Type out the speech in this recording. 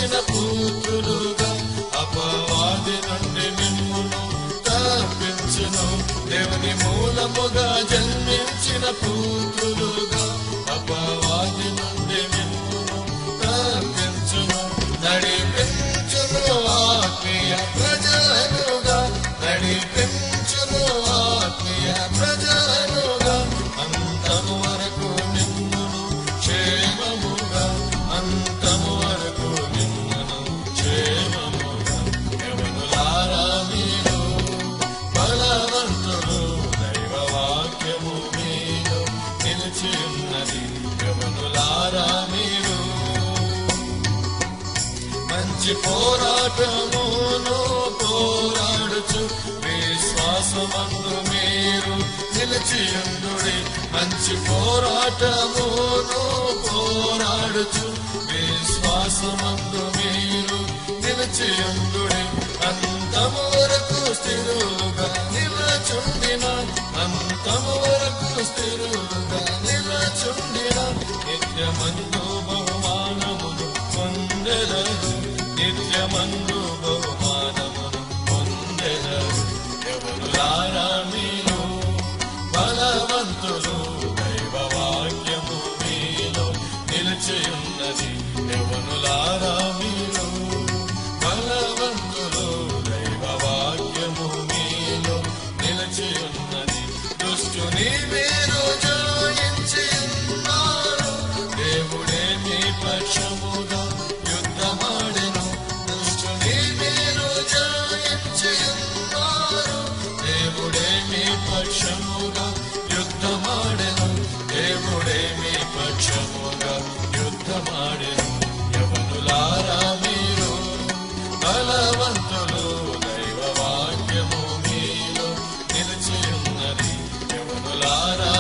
జన్మించిన పుత్రులుగా అపవాది నుండి మిమ్మును తప్పించును. దేవుని మూలముగా జన్మించిన పుత్రులుగా అపవాది నుండి మిమ్మును తప్పించును. నడిపించును ఆత్మీయ ప్రజలుగా, నడిపించును ఆత్మీయ ప్రజలుగా, అంతము వరకు నిమ్మును క్షేమముగా, అంతము వరకు నిమ్మును క్షేమముగా. యవనులారా మీరు బలవంతులు, దైవ వాక్యము మీలో నిలిచి ఉన్నది. యవనులారా మీరు మంచి పోరాటమును పోరాడుచు విశ్వాసమందు మీరు నిలిచియుండుడి. మంచి పోరాటమును పోరాడుచు విశ్వాసమందు మీరు నిలిచియుండుడి. అంతము వరకు స్థిరులుగా నిలచుండిన, అంతము వరకు స్థిరులుగా నిలచుండిన, నిత్యమందు బహుమానమును పొందెదరు, నిత్యమందు బహుమానమును పొందెదరు. యవనులారా మీరు బలవంతులు, దైవ వాక్యము మీలో నిలిచి ఉన్నది. యవనులారా మీరు బలవంతులు, దైవ వాక్యము మీలో నిలిచి ఉన్నది. దుష్టుని మీరు జయించి ఉన్నారు, దేవుడే మీ పక్షముగా యుద్ధమాడెను. దుష్టుని మీరు జయించి ఉన్నారు, దేవుడే మీ పక్షముగా యుద్ధమాడెను, దేవుడే మీ పక్షముగా యుద్ధమాడెను. యవనులారా మీరు బలవంతులు, దైవ వాక్యము మీలో నిలిచి ఉన్నది. యవనులారా